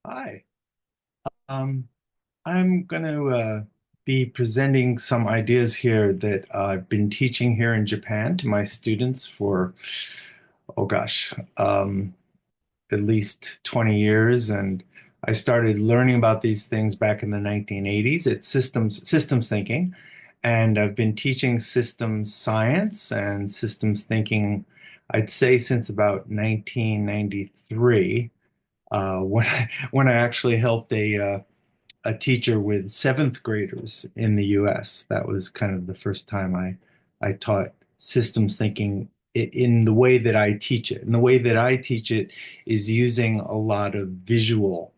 Hi. Um, I'm going to be presenting some ideas here that I've been teaching here in Japan to my students for, oh gosh, at least 20 years. And I started learning about these things back in the 1980s. It's systems thinking. And I've been teaching systems science and systems thinking, I'd say since about 1993, when I actually helped a teacher with seventh graders in the US. That was kind of the first time I taught systems thinking in the way that I teach it. And the way that I teach it is using a lot of visual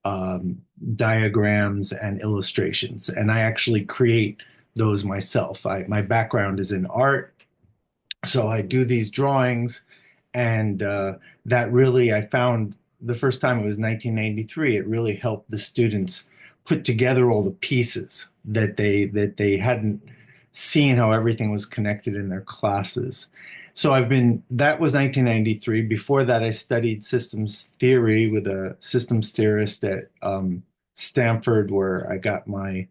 um, diagrams and illustrations. And I actually create those myself. My background is in art, so I do these drawings, and that really, I found the first time it was 1993, it really helped the students put together all the pieces that they hadn't seen how everything was connected in their classes. So that was 1993. Before that, I studied systems theory with a systems theorist at Stanford, where I got my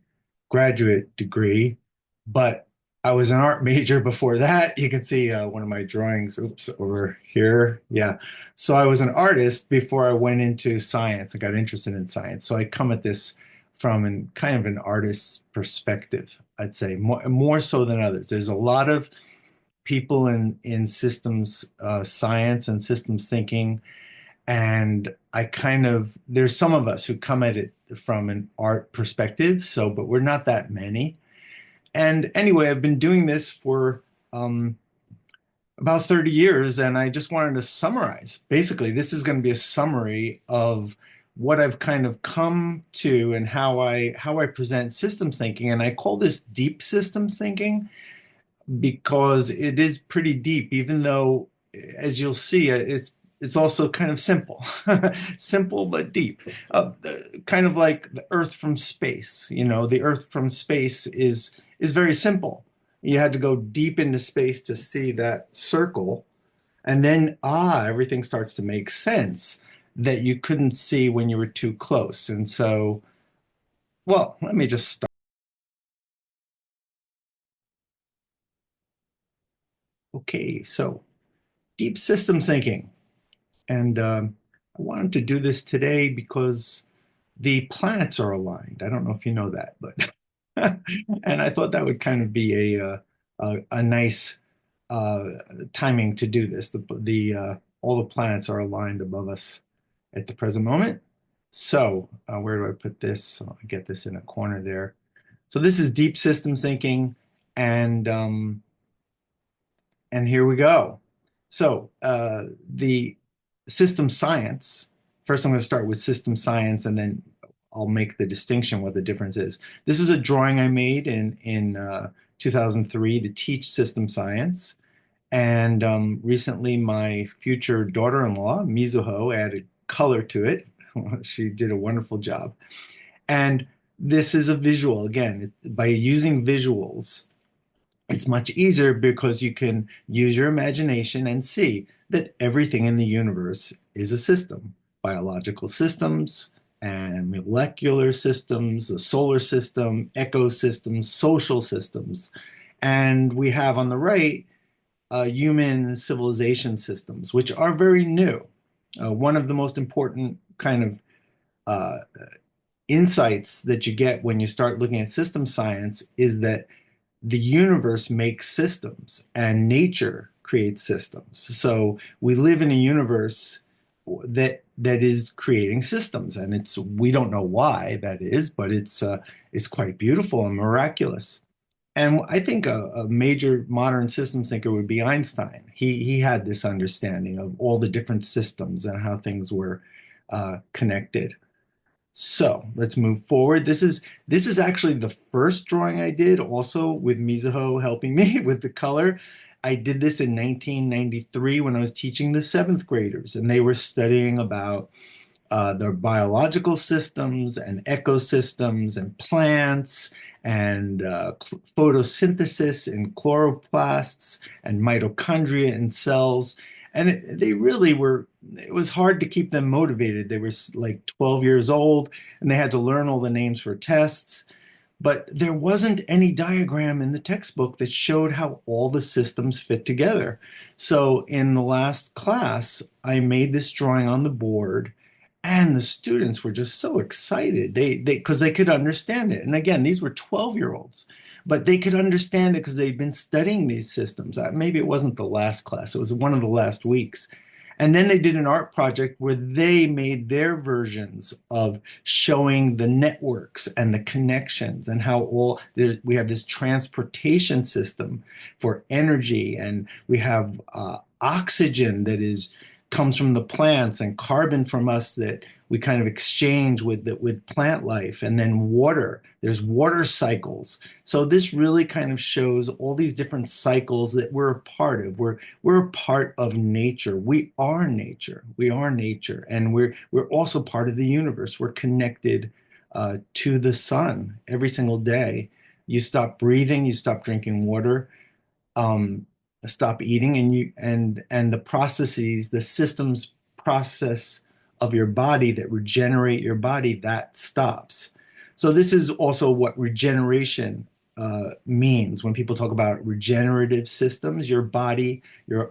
graduate degree. But I was an art major before that. You can see one of my drawings, oops, over here. Yeah. So I was an artist before I went into science. I got interested in science. So I come at this from kind of an artist's perspective, I'd say, more so than others. There's a lot of people in systems science and systems thinking, and there's some of us who come at it from an art perspective. So, but we're not that many. And anyway, I've been doing this for about 30 years, and I just wanted to summarize. Basically, this is going to be a summary of what I've kind of come to and how I present systems thinking. And I call this deep systems thinking because it is pretty deep, even though, as you'll see, it's also kind of simple, simple but deep. Kind of like the Earth from space. You know, the Earth from space is very simple. You had to go deep into space to see that circle, and then everything starts to make sense that you couldn't see when you were too close. And so, well, let me just start. Okay, so deep systems thinking. And I wanted to do this today because the planets are aligned. I don't know if you know that, but and I thought that would kind of be a nice uh, timing to do this. The all the planets are aligned above us at the present moment. So where do I put this? I'll get this in a corner there. So this is deep systems thinking, and and here we go. So, the system science, first I'm going to start with system science and then I'll make the distinction what the difference is. This is a drawing I made in 2003 to teach system science. And recently, my future daughter-in-law, Mizuho, added color to it. She did a wonderful job. And this is a visual. Again, by using visuals, it's much easier because you can use your imagination and see that everything in the universe is a system. Biological systems and molecular systems, the solar system, ecosystems, social systems. And we have on the right human civilization systems, which are very new. One of the most important kind of uh, insights that you get when you start looking at system science is that the universe makes systems and nature creates systems. So we live in a universe that is creating systems, and it's we don't know why that is, but it's quite beautiful and miraculous. And I think a major modern systems thinker would be Einstein. He had this understanding of all the different systems and how things were connected. So let's move forward. This is actually the first drawing I did, also with Mizuho helping me with the color. I did this in 1993 when I was teaching the seventh graders, and they were studying about their biological systems and ecosystems and plants and photosynthesis in chloroplasts and mitochondria in cells. And they really were, it was hard to keep them motivated. They were like 12 years old and they had to learn all the names for tests. But there wasn't any diagram in the textbook that showed how all the systems fit together. So in the last class, I made this drawing on the board, and the students were just so excited. Because they could understand it. And again, these were 12-year-olds, but they could understand it because they'd been studying these systems. Maybe it wasn't the last class, it was one of the last weeks. And then they did an art project where they made their versions of showing the networks and the connections and how all we have this transportation system for energy, and we have oxygen that is comes from the plants and carbon from us that we kind of exchange with plant life, and then water. There's water cycles. So this really kind of shows all these different cycles that we're a part of. We're a part of nature. We are nature. We are nature, and we're also part of the universe. We're connected to the sun every single day. You stop breathing, you stop drinking water, um, stop eating, and the processes, the systems process of your body that regenerate your body, that stops. So this is also what regeneration means when people talk about regenerative systems. Your body,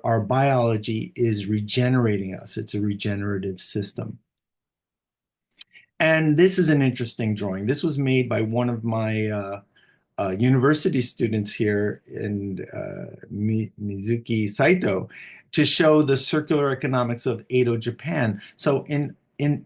our biology is regenerating us. It's a regenerative system. And this is an interesting drawing. This was made by one of my university students here in Mizuki Saito to show the circular economics of Edo Japan. So in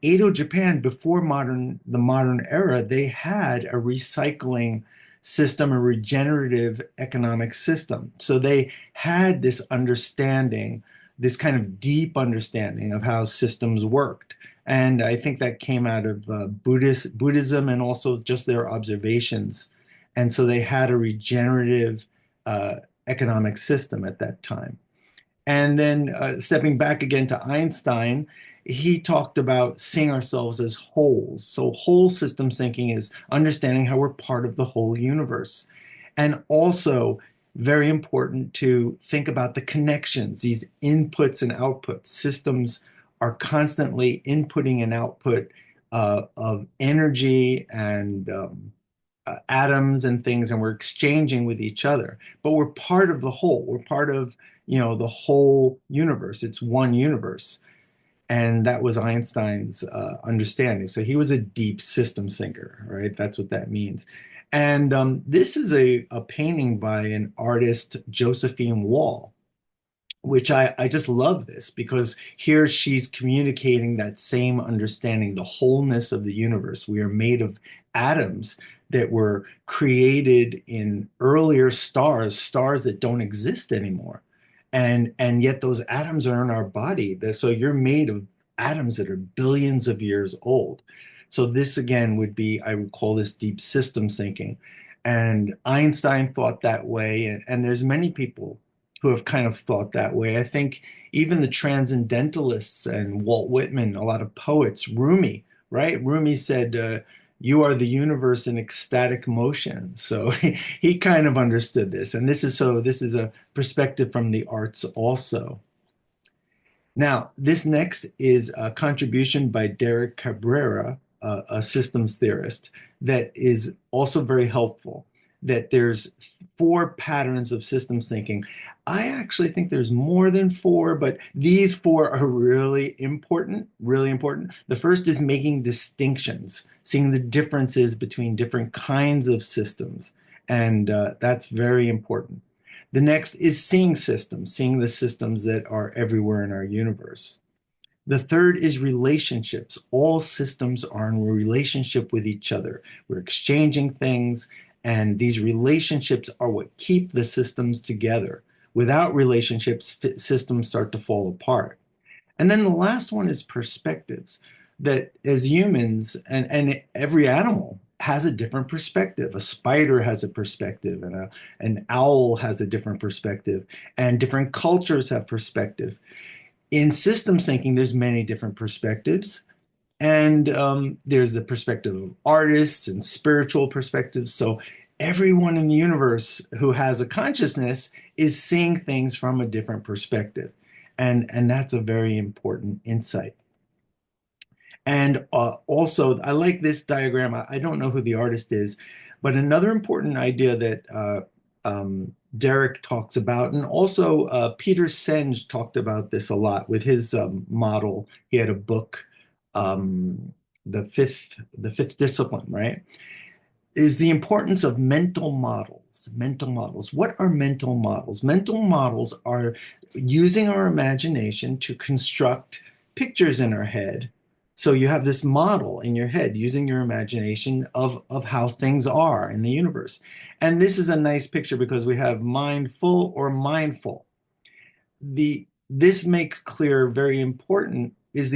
Edo Japan, before the modern era, they had a recycling system, a regenerative economic system. So they had this understanding, this kind of deep understanding of how systems worked. And I think that came out of Buddhism and also just their observations. And so they had a regenerative economic system at that time. And then stepping back again to Einstein, he talked about seeing ourselves as wholes. So, whole systems thinking is understanding how we're part of the whole universe. And also, very important to think about the connections, these inputs and outputs. Systems are constantly inputting and output of energy and atoms and things, and we're exchanging with each other, but we're part of the whole. We're part of, the whole universe. It's one universe. And that was Einstein's understanding. So he was a deep systems thinker, right? That's what that means. And this is a painting by an artist, Josephine Wall, which I just love this because here she's communicating that same understanding, the wholeness of the universe. We are made of atoms that were created in earlier stars, stars that don't exist anymore. And yet those atoms are in our body. So you're made of atoms that are billions of years old. So this again would be, I would call this deep systems thinking. And Einstein thought that way, and there's many people who have kind of thought that way. I think even the transcendentalists and Walt Whitman, a lot of poets, Rumi, right? Rumi said, "You are the universe in ecstatic motion." So he kind of understood this, and this is a perspective from the arts also. Now, this next is a contribution by Derek Cabrera, a systems theorist, that is also very helpful. That there's four patterns of systems thinking. I actually think there's more than four, but these four are really important, really important. The first is making distinctions, seeing the differences between different kinds of systems, and that's very important. The next is seeing systems, seeing the systems that are everywhere in our universe. The third is relationships. All systems are in relationship with each other. We're exchanging things, and these relationships are what keep the systems together. Without relationships, systems start to fall apart. And then the last one is perspectives, that as humans, and every animal has a different perspective. A spider has a perspective, and an owl has a different perspective, and different cultures have perspective. In systems thinking, there's many different perspectives. And there's the perspective of artists and spiritual perspectives. So everyone in the universe who has a consciousness is seeing things from a different perspective. And that's a very important insight. And also, I like this diagram. I don't know who the artist is, but another important idea that Derek talks about, and also Peter Senge talked about this a lot with his model. He had a book, um, the fifth discipline, right? Is the importance of mental models. Mental models. What are mental models? Mental models are using our imagination to construct pictures in our head. So you have this model in your head using your imagination of how things are in the universe. And this is a nice picture because we have mindful or mindful. This makes clear very important is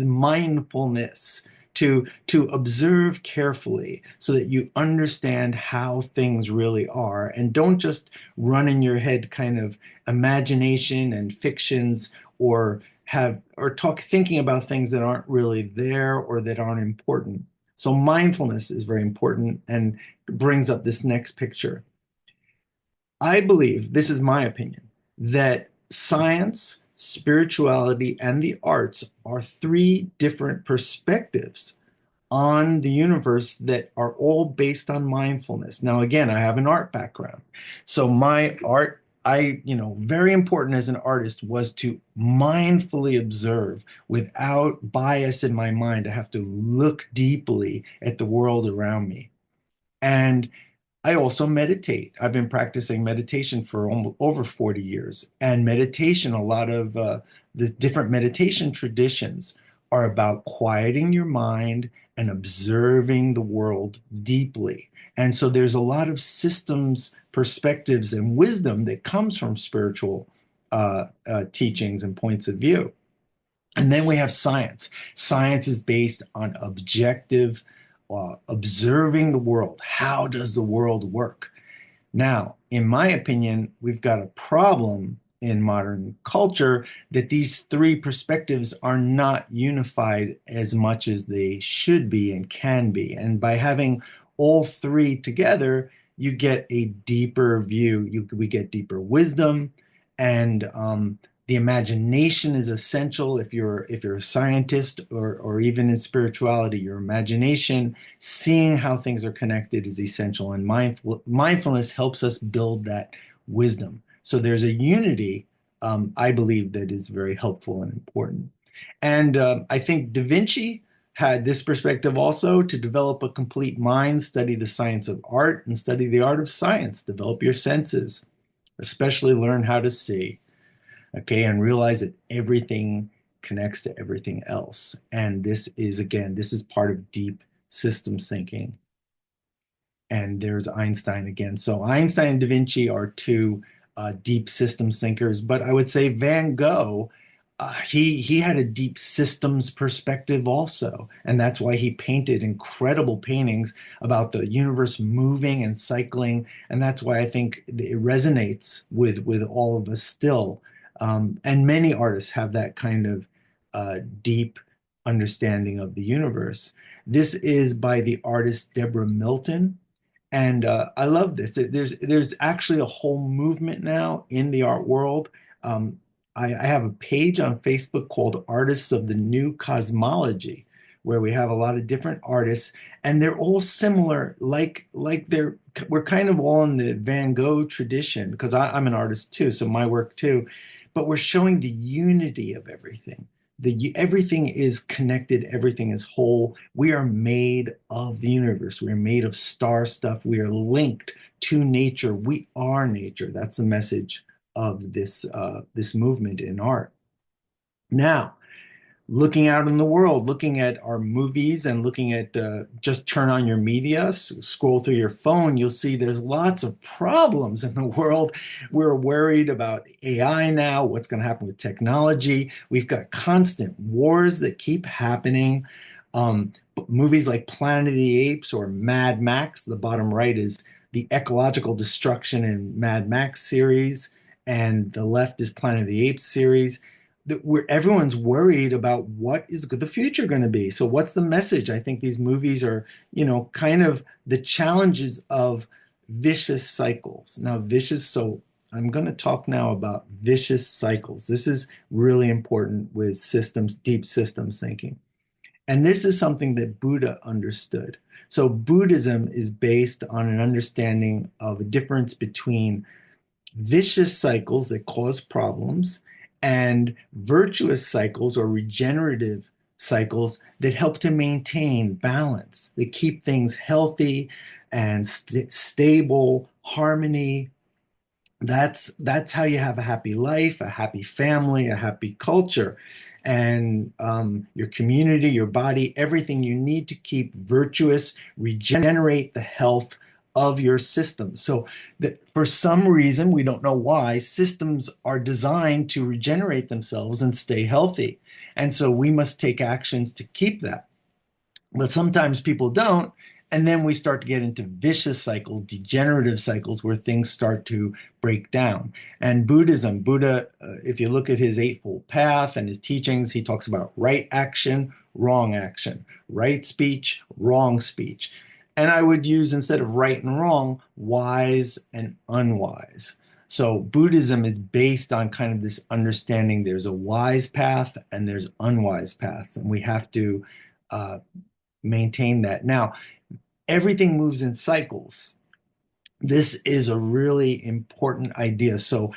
mindfulness, to observe carefully so that you understand how things really are and don't just run in your head kind of imagination and fictions, or have or talk thinking about things that aren't really there or that aren't important. So mindfulness is very important and brings up this next picture. I believe, this is my opinion, that science, spirituality, and the arts are three different perspectives on the universe that are all based on mindfulness. Now, again, I have an art background. So my art, very important as an artist was to mindfully observe without bias in my mind. I have to look deeply at the world around me. And I also meditate. I've been practicing meditation for almost over 40 years. And meditation, a lot of the different meditation traditions are about quieting your mind and observing the world deeply. And so there's a lot of systems, perspectives, and wisdom that comes from spiritual teachings and points of view. And then we have science. Science is based on objective, observing the world. How does the world work? Now, in my opinion, we've got a problem in modern culture that these three perspectives are not unified as much as they should be and can be. And by having all three together, you get a deeper view. We get deeper wisdom, and the imagination is essential. If you're a scientist, or even in spirituality, your imagination, seeing how things are connected, is essential, and mindfulness helps us build that wisdom. So there's a unity, I believe, that is very helpful and important. And I think Da Vinci had this perspective also: to develop a complete mind, study the science of art, and study the art of science. Develop your senses, especially learn how to see, okay, and realize that everything connects to everything else. And this is part of deep systems thinking. And there's Einstein again. So Einstein and Da Vinci are two deep systems thinkers, but I would say Van Gogh, he had a deep systems perspective also, and that's why he painted incredible paintings about the universe moving and cycling, and that's why I think it resonates with all of us still. And many artists have that kind of deep understanding of the universe. This is by the artist Deborah Milton. And I love this. There's actually a whole movement now in the art world. Um, I have a page on Facebook called Artists of the New Cosmology, where we have a lot of different artists, and they're all similar. We're kind of all in the Van Gogh tradition, because I'm an artist too, so my work too. But we're showing the unity of everything. Everything is connected, everything is whole. We are made of the universe. We are made of star stuff. We are linked to nature. We are nature. That's the message of this movement in art. Now, looking out in the world, looking at our movies, and looking at just turn on your media, scroll through your phone, you'll see there's lots of problems in the world. We're worried about AI now, what's going to happen with technology. We've got constant wars that keep happening. Movies like Planet of the Apes or Mad Max, the bottom right is the ecological destruction in Mad Max series, and the left is Planet of the Apes series, that where everyone's worried about what is the future going to be. So what's the message? I think these movies are, kind of the challenges of vicious cycles. Now, vicious, so I'm going to talk now about vicious cycles. This is really important with systems, deep systems thinking. And this is something that Buddha understood. So Buddhism is based on an understanding of a difference between vicious cycles that cause problems and virtuous cycles or regenerative cycles that help to maintain balance, that keep things healthy and stable, harmony. That's how you have a happy life, a happy family, a happy culture, and your community, your body, everything you need to keep virtuous, regenerate the health of your system. So that for some reason, we don't know why, systems are designed to regenerate themselves and stay healthy. And so we must take actions to keep that. But sometimes people don't. And then we start to get into vicious cycles, degenerative cycles where things start to break down. And Buddha, if you look at his Eightfold Path and his teachings, he talks about right action, right speech, wrong speech. And I would use instead of right and wrong, wise and unwise. So Buddhism is based on kind of this understanding there's a wise path and there's unwise paths, and we have to uh, maintain that. Now, everything moves in cycles. This is a really important idea. So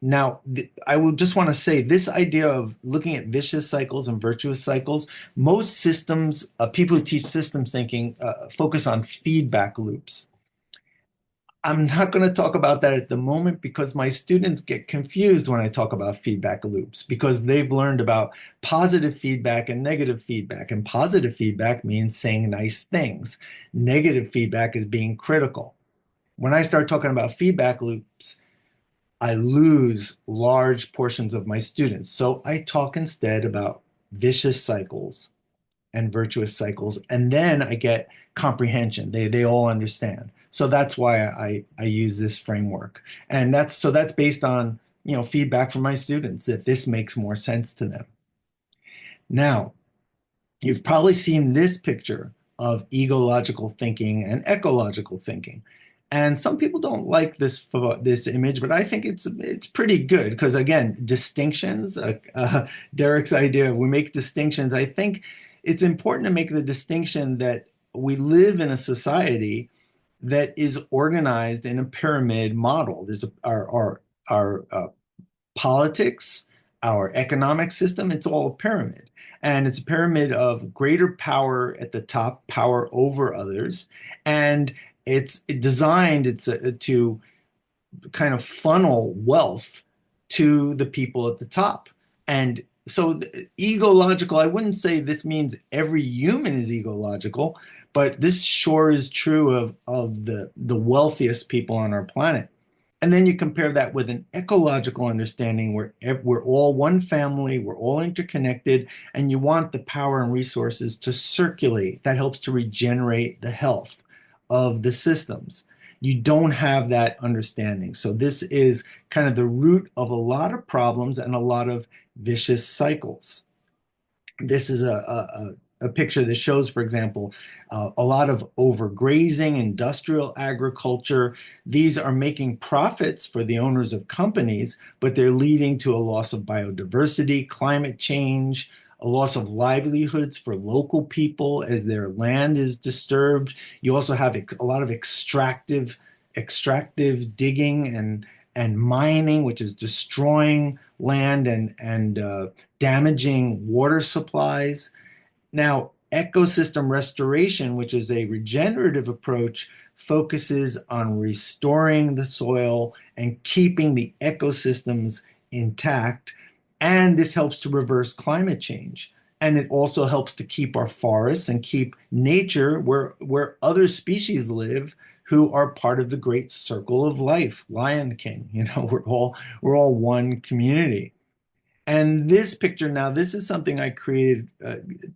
now I will just want to say this idea of looking at vicious cycles and virtuous cycles, most systems, people who teach systems thinking focus on feedback loops. I'm not going to talk about that at the moment because my students get confused when I talk about feedback loops because they've learned about positive feedback and negative feedback. And positive feedback means saying nice things. Negative feedback is being critical. When I start talking about feedback loops, I lose large portions of my students. So I talk instead about vicious cycles and virtuous cycles, and then I get comprehension. They all understand. So that's why I use this framework, and that's based on feedback from my students that this makes more sense to them. Now, you've probably seen this picture of egological thinking and ecological thinking. And some people don't like this image, but I think it's pretty good because again, distinctions. Derek's idea of we make distinctions. I think it's important to make the distinction that we live in a society that is organized in a pyramid model. There's our politics, our economic system, it's all a pyramid. And it's a pyramid of greater power at the top, power over others. And it's designed to kind of funnel wealth to the people at the top. And so egological, I wouldn't say this means every human is egological, but this sure is true of the wealthiest people on our planet. And then you compare that with an ecological understanding where we're all one family, we're all interconnected, and you want the power and resources to circulate. That helps to regenerate the health of the systems. You don't have that understanding. So this is kind of the root of a lot of problems and a lot of vicious cycles. This is a picture that shows, for example, a lot of overgrazing, industrial agriculture. These are making profits for the owners of companies, but they're leading to a loss of biodiversity, climate change, a loss of livelihoods for local people as their land is disturbed. You also have a lot of extractive digging and mining, which is destroying land and damaging water supplies. Now, ecosystem restoration, which is a regenerative approach, focuses on restoring the soil and keeping the ecosystems intact. And this helps to reverse climate change. And it also helps to keep our forests and keep nature where other species live who are part of the great circle of life. Lion King, we're all one community. And this picture now, this is something I created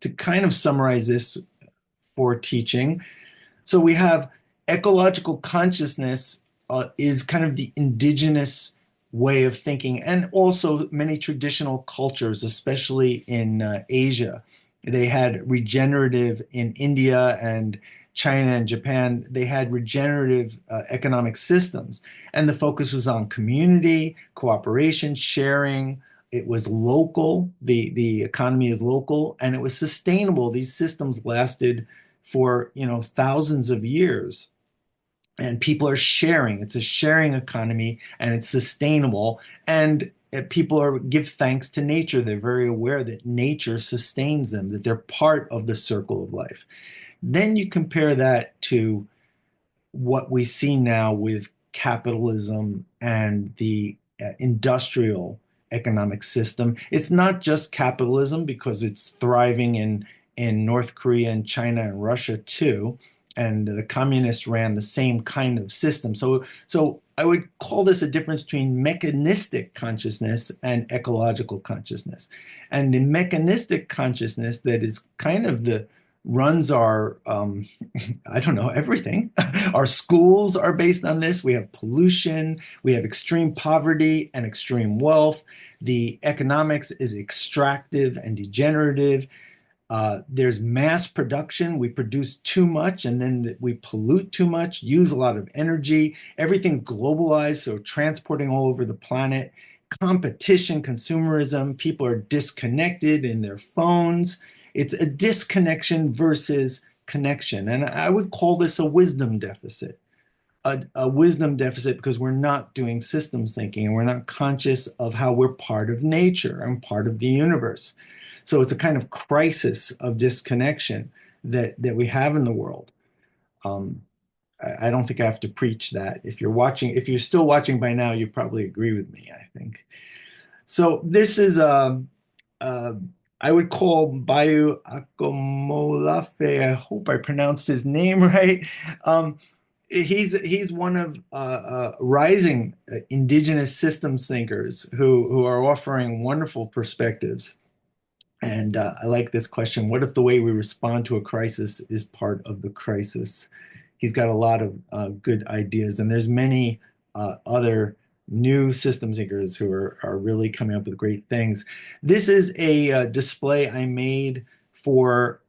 to kind of summarize this for teaching. So we have ecological consciousness is kind of the indigenous way of thinking, and also many traditional cultures, especially in Asia. They had regenerative in India China and Japan, they had regenerative economic systems. And the focus was on community, cooperation, sharing. It was local. The economy is local, and it was sustainable. These systems lasted for, thousands of years, and people are sharing. It's a sharing economy, and it's sustainable. And people are give thanks to nature. They're very aware that nature sustains them, that they're part of the circle of life. Then you compare that to what we see now with capitalism and the industrial economic system. It's not just capitalism because it's thriving in North Korea and China and Russia too. And the communists ran the same kind of system. So I would call this a difference between mechanistic consciousness and ecological consciousness. And the mechanistic consciousness that is kind of the runs our I don't know, everything. Our schools are based on this. We have pollution, we have extreme poverty and extreme wealth. The economics is extractive and degenerative. There's mass production. We produce too much and then we pollute too much, use a lot of energy. Everything's globalized, so transporting all over the planet. Competition, consumerism, people are disconnected in their phones. It's a disconnection versus connection. And I would call this a wisdom deficit. A wisdom deficit because we're not doing systems thinking and we're not conscious of how we're part of nature and part of the universe. So it's a kind of crisis of disconnection that we have in the world. Um, I don't think I have to preach that. If you're still watching by now, you probably agree with me, I think. So this is uh, I would call Bayu Akomolafe. I hope I pronounced his name right. Um, he's one of rising indigenous systems thinkers who are offering wonderful perspectives. And I like this question. What if the way we respond to a crisis is part of the crisis? He's got a lot of good ideas, and there's many other new systems thinkers who are really coming up with great things. This is a display I made for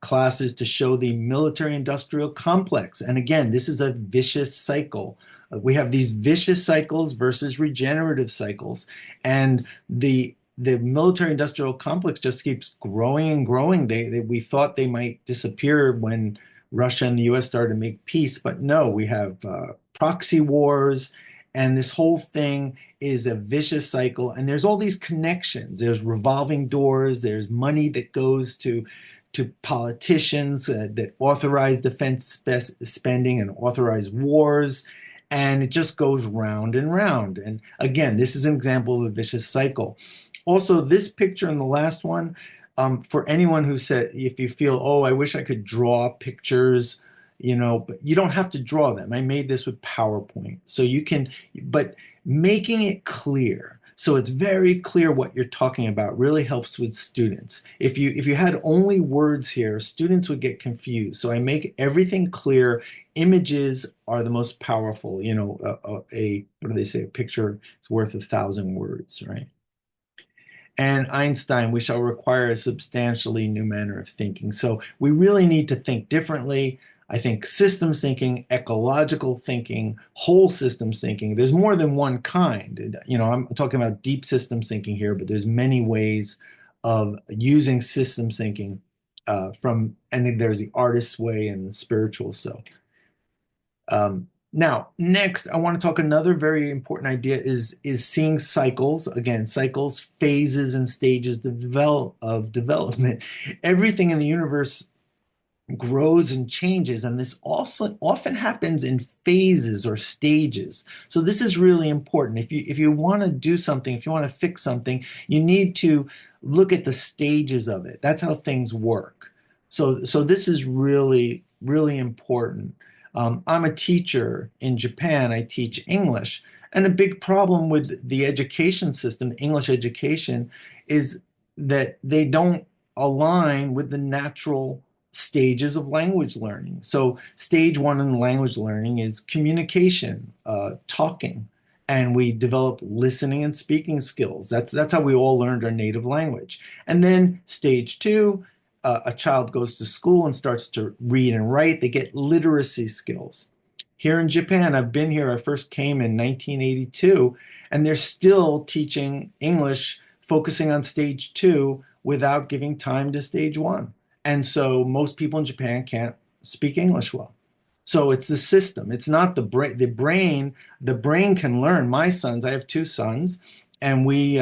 classes to show the military-industrial complex. And again, this is a vicious cycle. We have these vicious cycles versus regenerative cycles, and the military industrial complex just keeps growing and growing. We thought they might disappear when Russia and the US started to make peace, but no, we have proxy wars, and this whole thing is a vicious cycle. And there's all these connections. There's revolving doors. There's money that goes to politicians that authorize defense spending and authorize wars. And it just goes round and round. And again, this is an example of a vicious cycle. Also, this picture and the last one, for anyone who said, if you feel, oh, I wish I could draw pictures, but you don't have to draw them. I made this with PowerPoint. So you can, but making it clear. So it's very clear what you're talking about really helps with students. If you had only words here, students would get confused. So I make everything clear. Images are the most powerful. What do they say? A picture is worth 1,000 words, right? And Einstein, we shall require a substantially new manner of thinking. So we really need to think differently. I think systems thinking, ecological thinking, whole systems thinking, there's more than one kind. I'm talking about deep systems thinking here, but there's many ways of using systems thinking and then there's the artist's way and the spiritual. Now, next, I want to talk another very important idea is seeing cycles. Again, cycles, phases, and stages of development. Everything in the universe grows and changes, and this also often happens in phases or stages. So this is really important. If you want to do something, if you want to fix something, you need to look at the stages of it. That's how things work. So this is really, really important. I'm a teacher in Japan. I teach English. And a big problem with the education system, English education, is that they don't align with the natural stages of language learning. So, stage one in language learning is communication, talking, and we develop listening and speaking skills. That's how we all learned our native language. And then stage two a child goes to school and starts to read and write, they get literacy skills. Here in Japan, I've been here, I first came in 1982, and they're still teaching English, focusing on stage two without giving time to stage one. And so most people in Japan can't speak English well. So it's the system. It's not the brain. The brain can learn. My sons, I have two sons, and we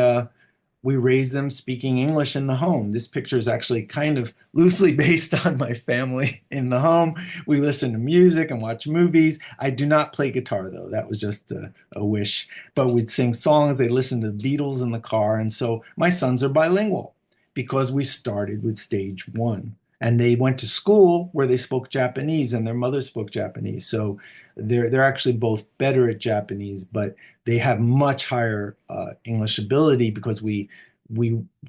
raise them speaking English in the home. This picture is actually kind of loosely based on my family in the home. We listen to music and watch movies. I do not play guitar, though. That was just a wish. But we'd sing songs. They listen to the Beatles in the car. And so my sons are bilingual because we started with stage one. And they went to school where they spoke Japanese and their mother spoke Japanese. So they're actually both better at Japanese, but they have much higher English ability because we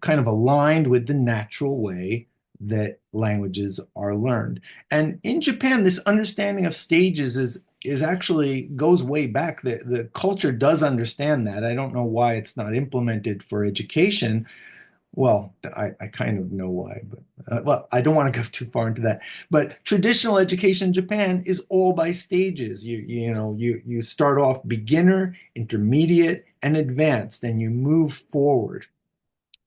kind of aligned with the natural way that languages are learned. And in Japan, this understanding of stages is actually goes way back. The culture does understand that. I don't know why it's not implemented for education. Well, I kind of know why, but well, I don't want to go too far into that. But traditional education in Japan is all by stages. You start off beginner, intermediate, and advanced, and you move forward.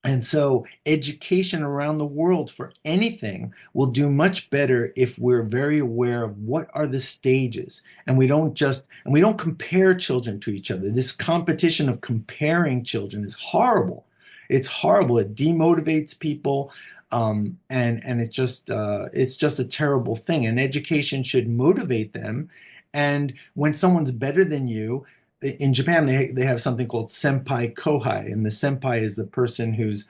And so education around the world for anything will do much better if we're very aware of what are the stages. And we don't compare children to each other. This competition of comparing children is horrible. It's horrible. It demotivates people. And it's just a terrible thing. And education should motivate them. And when someone's better than you, in Japan, they have something called senpai kohai, and the senpai is the person who's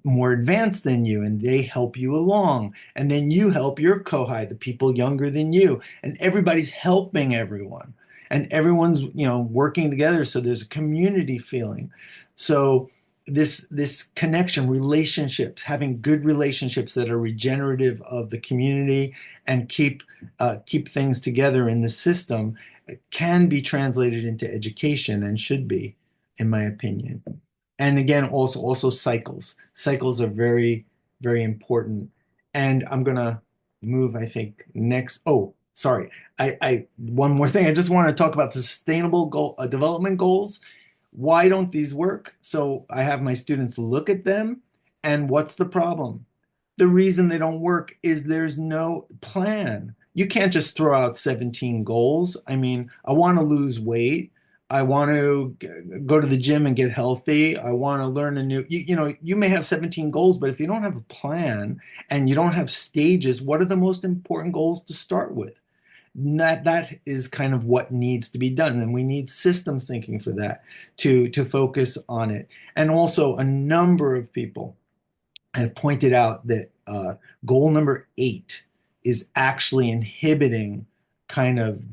more advanced than you, and they help you along. And then you help your kohai, the people younger than you, and everybody's helping everyone, and everyone's working together. So there's a community feeling. So this connection, relationships, having good relationships that are regenerative of the community and keep things together in the system can be translated into education and should be, in my opinion. And again, also cycles. Cycles are very, very important. And I'm gonna move, I think, next. Oh, sorry. I one more thing. I just want to talk about the sustainable development goals. Why don't these work? So I have my students look at them, and what's the problem? The reason they don't work is there's no plan. You can't just throw out 17 goals. I mean, I want to lose weight. I want to go to the gym and get healthy. I want to learn a new, you may have 17 goals, but if you don't have a plan and you don't have stages, what are the most important goals to start with? That is kind of what needs to be done, and we need systems thinking for that to focus on it. And also, a number of people have pointed out that goal number 8 is actually inhibiting kind of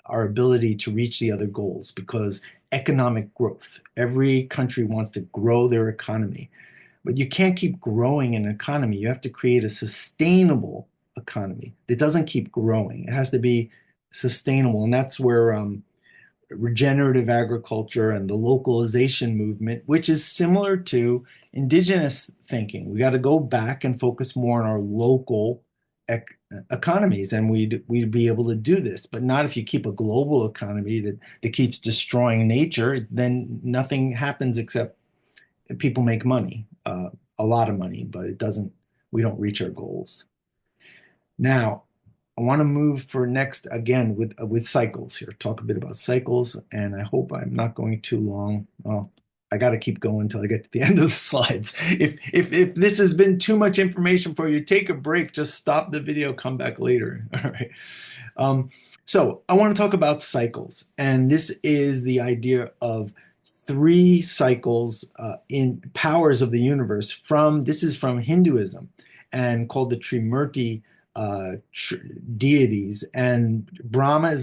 our ability to reach the other goals because economic growth. Every country wants to grow their economy, but you can't keep growing an economy. You have to create a sustainable economy that doesn't keep growing. It has to be sustainable, and that's where regenerative agriculture and the localization movement, which is similar to indigenous thinking. We got to go back and focus more on our local economies, and we'd be able to do this, but not if you keep a global economy that keeps destroying nature. Then nothing happens except people make money, a lot of money, but it doesn't. We don't reach our goals. Now, I want to move for next again with cycles here. Talk a bit about cycles, and I hope I'm not going too long. Well, I got to keep going until I get to the end of the slides. If this has been too much information for you, take a break. Just stop the video, come back later. All right. Um, so I want to talk about cycles, and this is the idea of three cycles in powers of the universe. This is from Hinduism, and called the Trimurti tr deities. And Brahma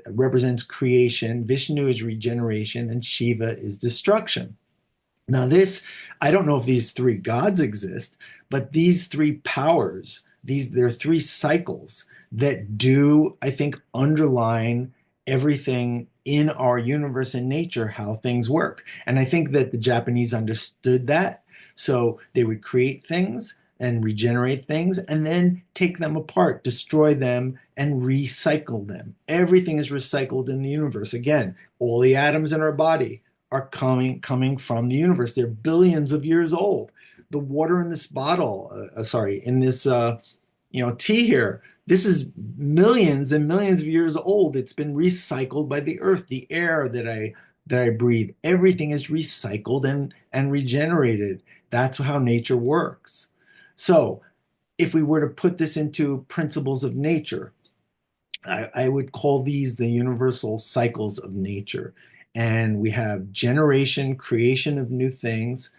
represents creation, Vishnu is regeneration, and Shiva is destruction. Now, I don't know if these three gods exist, but these three powers, there are three cycles that do, I think, underline everything in our universe and nature, how things work. And I think that the Japanese understood that. So they would create things, and regenerate things, and then take them apart, destroy them, and recycle them. Everything is recycled in the universe. Again, all the atoms in our body are coming from the universe. They're billions of years old. The water in this bottle, sorry, in this tea here, this is millions and millions of years old. It's been recycled by the earth. The air that I breathe, everything is recycled and regenerated. That's how nature works. So, if we were to put this into principles of nature, I would call these the universal cycles of nature. And we have generation, creation of new things,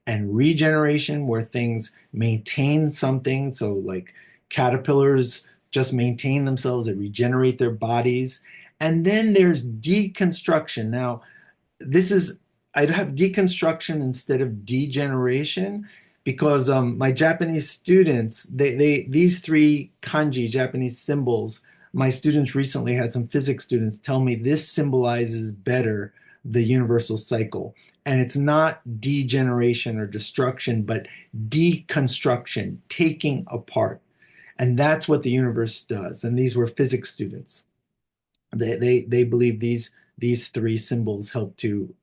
and regeneration, where things maintain something. So, like caterpillars just maintain themselves, they regenerate their bodies. And then there's deconstruction. Now, this is I'd have deconstruction instead of degeneration because my Japanese students they these three kanji Japanese symbols. My students recently had some physics students tell me this symbolizes better the universal cycle. And it's not degeneration or destruction, but deconstruction, taking apart. And that's what the universe does. And these were physics students. They believe these three symbols help to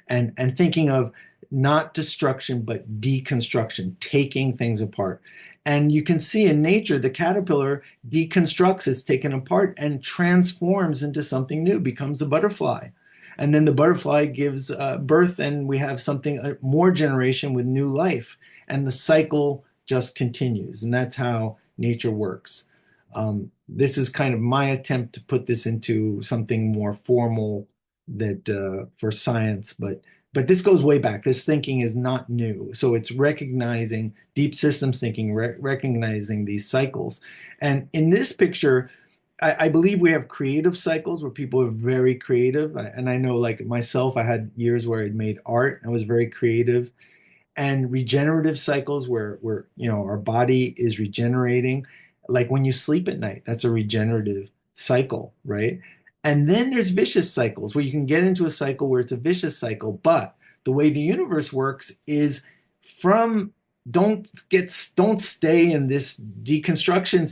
and thinking of not destruction but deconstruction, taking things apart. And you can see in nature the caterpillar deconstructs, it's taken apart and transforms into something new, becomes a butterfly. And then the butterfly gives birth, and we have something more generation with new life. And the cycle just continues. And that's how nature works. This is kind of my attempt to put this into something more formal that for science, but this goes way back. This thinking is not new, so it's recognizing deep systems thinking, recognizing these cycles. And in this picture, I believe we have creative cycles where people are very creative. And I know, like myself, I had years where I made art. I was very creative, and regenerative cycles where our body is regenerating, like when you sleep at night, that's a regenerative cycle, right? And then there's vicious cycles where you can get into a cycle where it's a vicious cycle, but the way the universe works is from don't stay in this deconstruction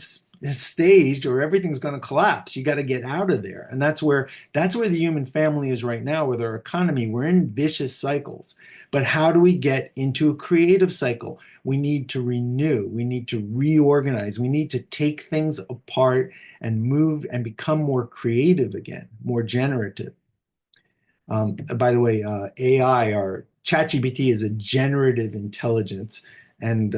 stage or everything's going to collapse. You got to get out of there. And that's where the human family is right now with our economy. We're in vicious cycles. But how do we get into a creative cycle? We need to renew, we need to reorganize, we need to take things apart and move and become more creative again, more generative. By the way, AI or ChatGPT is a generative intelligence, and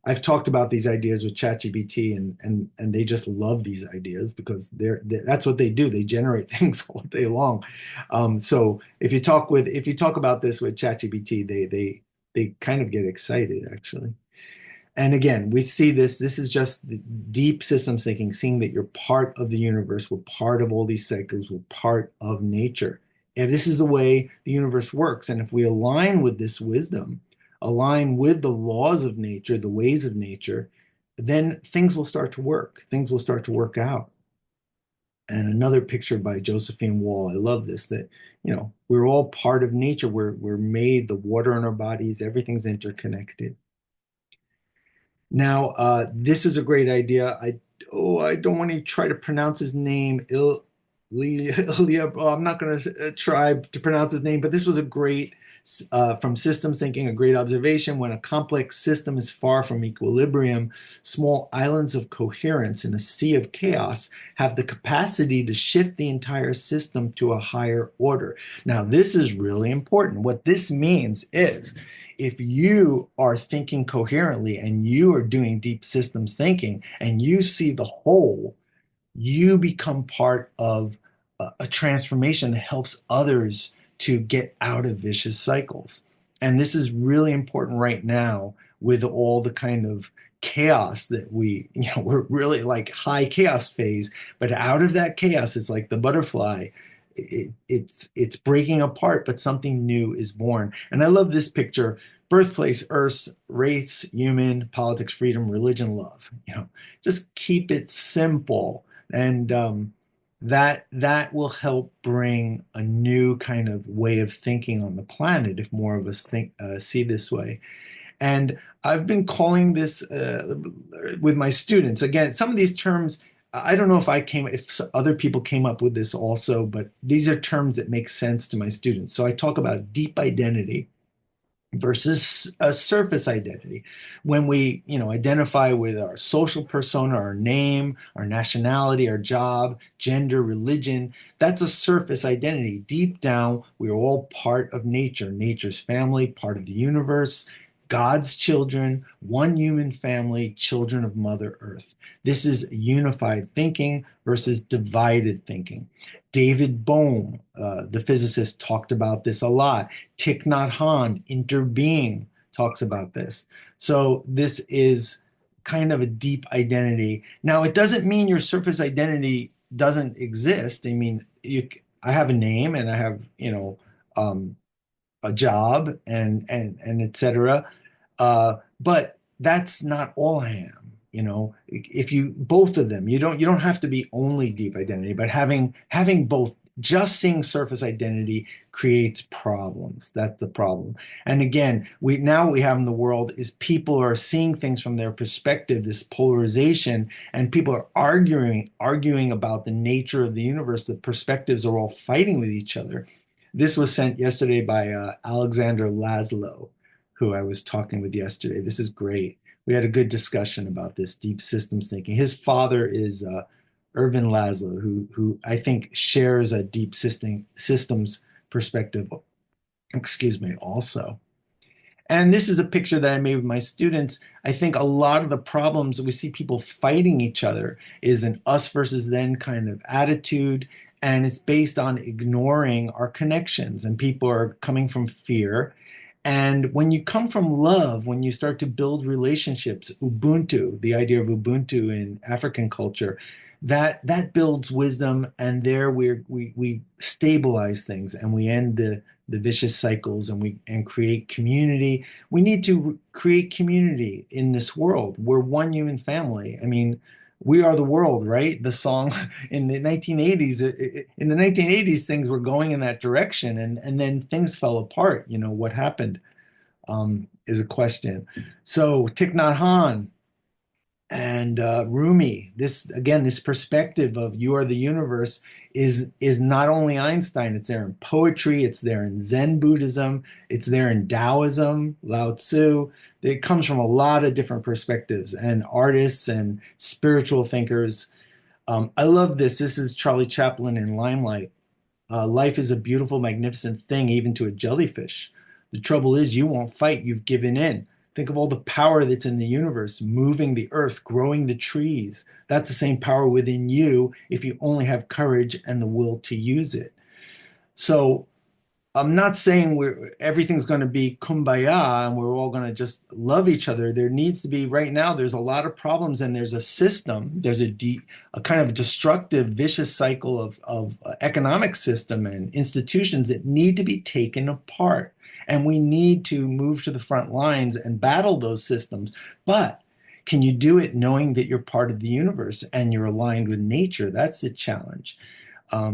I've talked about these ideas with ChatGPT, and they just love these ideas because that's what they do. They generate things all day long. So if you talk about this with ChatGPT, they kind of get excited actually. And again, we see this. This is just the deep systems thinking, seeing that you're part of the universe. We're part of all these cycles. We're part of nature. And this is the way the universe works. And if we align with this wisdom, align with the laws of nature, the ways of nature, then things will start to work. Things will start to work out. And another picture by Josephine Wall. I love this, that, we're all part of nature. We're made, the water in our bodies, everything's interconnected. Now, this is a great idea. I don't want to try to pronounce his name. I'm not going to try to pronounce his name, but this was a great, from systems thinking, a great observation. When a complex system is far from equilibrium, small islands of coherence in a sea of chaos have the capacity to shift the entire system to a higher order. Now, this is really important. What this means is if you are thinking coherently and you are doing deep systems thinking and you see the whole, you become part of a transformation that helps others to get out of vicious cycles. And this is really important right now with all the kind of chaos that we're really like high chaos phase, but out of that chaos, it's like the butterfly. It's breaking apart, but something new is born. And I love this picture: birthplace, earth, race, human, politics, freedom, religion, love. Just keep it simple, and that will help bring a new kind of way of thinking on the planet if more of us think see this way. And I've been calling this with my students. Again, some of these terms, I don't know if other people came up with this also, but these are terms that make sense to my students. So I talk about deep identity versus a surface identity. When we, identify with our social persona, our name, our nationality, our job, gender, religion, that's a surface identity. Deep down, we're all part of nature, nature's family, part of the universe, God's children, one human family, children of Mother Earth. This is unified thinking versus divided thinking. David Bohm, the physicist, talked about this a lot. Thich Nhat Hanh, Interbeing, talks about this. So this is kind of a deep identity. Now, it doesn't mean your surface identity doesn't exist. I mean, I have a name and I have, um, a job and et cetera. But that's not all I am. If you both of them, you don't have to be only deep identity, but having both, just seeing surface identity creates problems. That's the problem. And again, we have in the world is people are seeing things from their perspective, this polarization, and people are arguing about the nature of the universe. The perspectives are all fighting with each other. This was sent yesterday by Alexander Laszlo, who I was talking with yesterday. This is great. We had a good discussion about this deep systems thinking. His father is Irvin Laszlo, who I think shares a deep systems perspective, excuse me, also. And this is a picture that I made with my students. I think a lot of the problems we see people fighting each other is an us versus them kind of attitude. And it's based on ignoring our connections. And people are coming from fear. And when you come from love, when you start to build relationships, Ubuntu, the idea of Ubuntu in African culture, that builds wisdom, and there we stabilize things and we end the vicious cycles, and we create community. We need to create community in this world. We're one human family. I mean, we are the world, right? The song in the 1980s, in the 1980s, things were going in that direction, and then things fell apart. What happened is a question. So Thich Nhat Hanh and Rumi, this perspective of you are the universe is not only Einstein. It's there in poetry. It's there in Zen Buddhism. It's there in Taoism, Lao Tzu. It comes from a lot of different perspectives and artists and spiritual thinkers. I love this. This is Charlie Chaplin in Limelight. Life is a beautiful, magnificent thing, even to a jellyfish. The trouble is, you won't fight. You've given in. Think of all the power that's in the universe, moving the earth, growing the trees. That's the same power within you if you only have courage and the will to use it. So I'm not saying everything's going to be kumbaya and we're all going to just love each other. There needs to be, right now, there's a lot of problems, and there's a system, there's a kind of destructive, vicious cycle of economic system and institutions that need to be taken apart. And we need to move to the front lines and battle those systems. But can you do it knowing that you're part of the universe and you're aligned with nature? That's the challenge.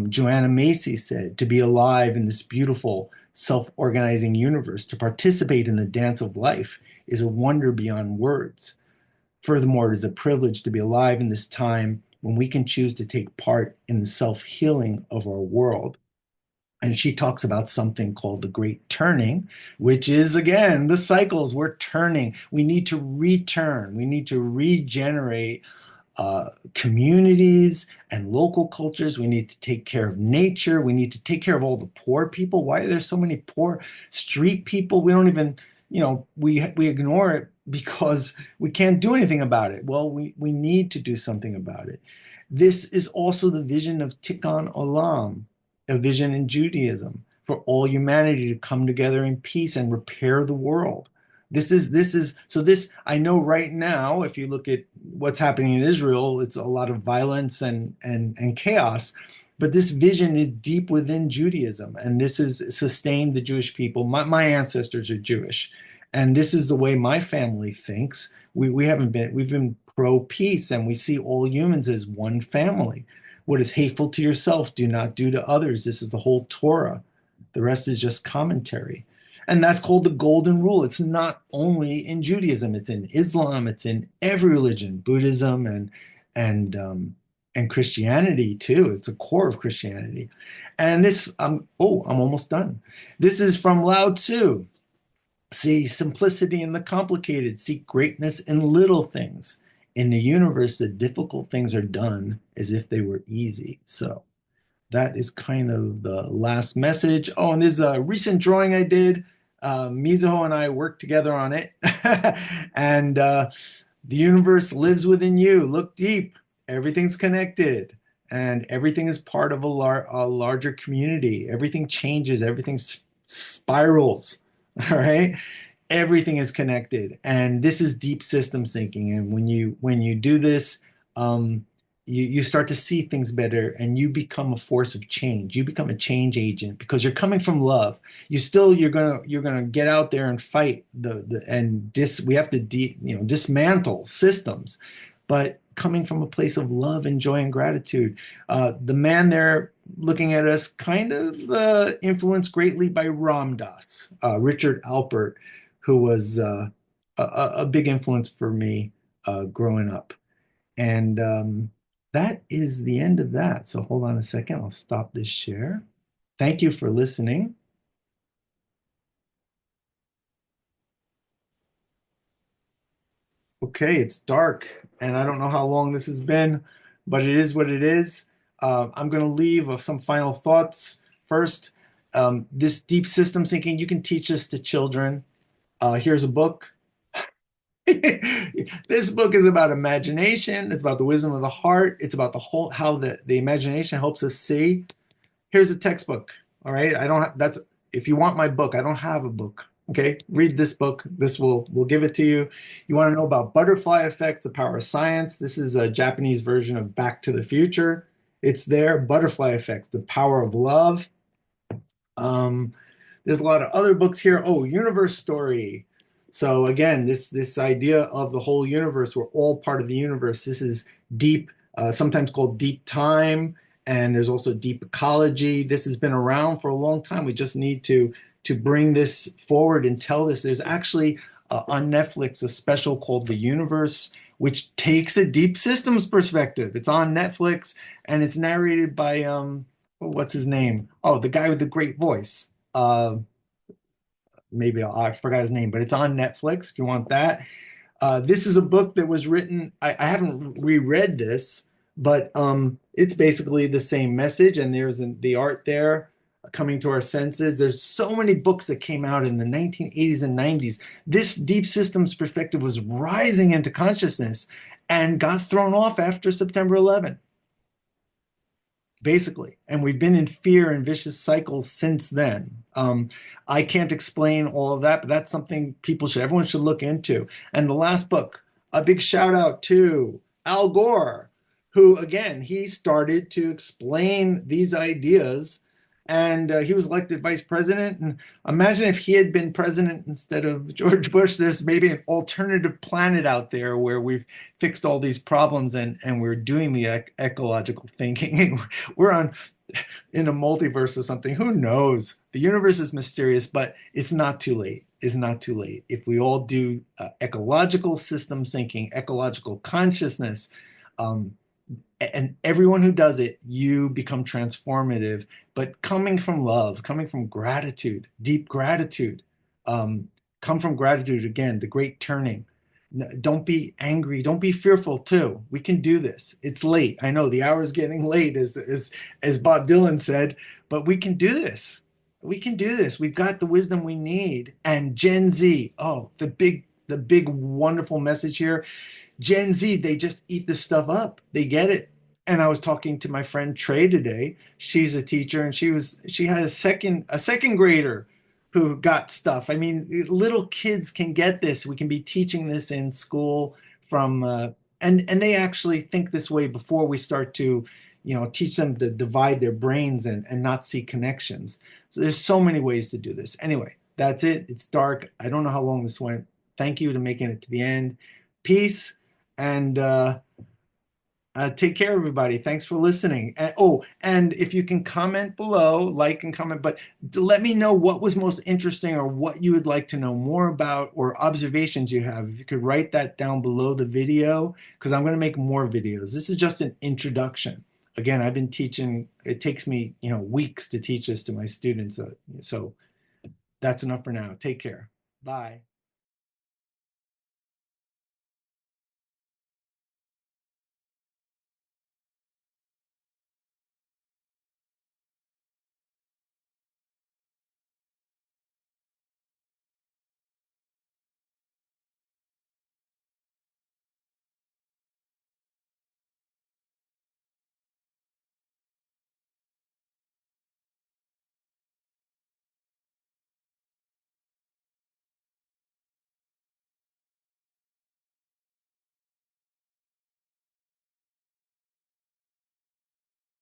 Joanna Macy said, to be alive in this beautiful, self organizing universe, to participate in the dance of life, is a wonder beyond words. Furthermore, it is a privilege to be alive in this time when we can choose to take part in the self healing of our world. And she talks about something called the great turning, which is, again, the cycles. We're turning. We need to return. We need to regenerate communities and local cultures. We need to take care of nature. We need to take care of all the poor people. Why are there so many poor street people? We don't even, we ignore it because we can't do anything about it. Well, we need to do something about it. This is also the vision of Tikkun Olam, a vision in Judaism for all humanity to come together in peace and repair the world. This is so this I know right now, if you look at what's happening in Israel, it's a lot of violence and chaos. But this vision is deep within Judaism, and this has sustained the Jewish people. My ancestors are Jewish, and this is the way my family thinks. We've been pro peace, and we see all humans as one family. What is hateful to yourself, do not do to others. This is the whole Torah. The rest is just commentary. And that's called the golden rule. It's not only in Judaism, it's in Islam, it's in every religion, Buddhism and Christianity too. It's a core of Christianity. And this, I'm almost done. This is from Lao Tzu. See simplicity in the complicated, seek greatness in little things. In the universe, the difficult things are done as if they were easy. So that is kind of the last message. Oh, and there's a recent drawing I did. Mizuho and I worked together on it. And the universe lives within you. Look deep. Everything's connected. And everything is part of a larger community. Everything changes. Everything spirals. All right, everything is connected, and this is deep systems thinking. And when you do this, um, you start to see things better, and you become a force of change. You become a change agent because you're coming from love. You're gonna get out there and fight the and dis we have to dismantle systems, but coming from a place of love and joy and gratitude. The man there looking at us kind of influenced greatly by Ram Dass, Richard Alpert, who was a big influence for me growing up. And that is the end of that. So hold on a second. I'll stop this share. Thank you for listening. Okay, it's dark, and I don't know how long this has been, but it is what it is. I'm going to leave with some final thoughts. First, this deep system thinking, you can teach this to children. Here's a book. This book is about imagination. It's about the wisdom of the heart. It's about the whole how the imagination helps us see. Here's a textbook. All right. I don't have that's if you want my book, I don't have a book. Okay. Read this book. This will give it to you. You want to know about butterfly effects, the power of science. This is a Japanese version of Back to the Future. It's there. Butterfly effects, the power of love. Um, there's a lot of other books here. Oh, universe story. So again, this idea of the whole universe, we're all part of the universe. This is deep, sometimes called deep time, and there's also deep ecology. This has been around for a long time. We just need to bring this forward and tell this. There's actually on Netflix a special called The Universe, which takes a deep systems perspective. It's on Netflix, and it's narrated by what's his name? Oh, the guy with the great voice. Maybe I forgot his name, but it's on Netflix if you want that. This is a book that was written. I haven't reread this, but it's basically the same message, and there's the art there coming to our senses. There's so many books that came out in the 1980s and 90s. This deep systems perspective was rising into consciousness and got thrown off after September 11th, basically. And we've been in fear and vicious cycles since then. I can't explain all of that, but that's something everyone should look into. And the last book, a big shout out to Al Gore, who, again, he started to explain these ideas. And he was elected vice president. And imagine if he had been president instead of George Bush. There's maybe an alternative planet out there where we've fixed all these problems and we're doing the ecological thinking. We're on in a multiverse or something. Who knows? The universe is mysterious, but it's not too late. It's not too late. If we all do ecological systems thinking, ecological consciousness, um, and everyone who does it, you become transformative, but coming from love, coming from gratitude, deep gratitude. Um, come from gratitude again, the great turning. Don't be angry. Don't be fearful too. We can do this. It's late. I know the hour is getting late, as Bob Dylan said, but we can do this. We can do this. We've got the wisdom we need. And Gen Z, oh, the big wonderful message here. Gen Z, they just eat this stuff up. They get it. And I was talking to my friend Trey today. She's a teacher, and she had a second grader who got stuff. I mean, little kids can get this. We can be teaching this in school from and they actually think this way before we start to, teach them to divide their brains and not see connections. So there's so many ways to do this. Anyway, that's it. It's dark. I don't know how long this went. Thank you to making it to the end. Peace. And Take care, everybody. Thanks for listening. And if you can comment below, like and comment, but let me know what was most interesting or what you would like to know more about or observations you have. If you could write that down below the video, because I'm going to make more videos. This is just an introduction. Again, I've been teaching, it takes me, weeks to teach this to my students. So that's enough for now. Take care. Bye.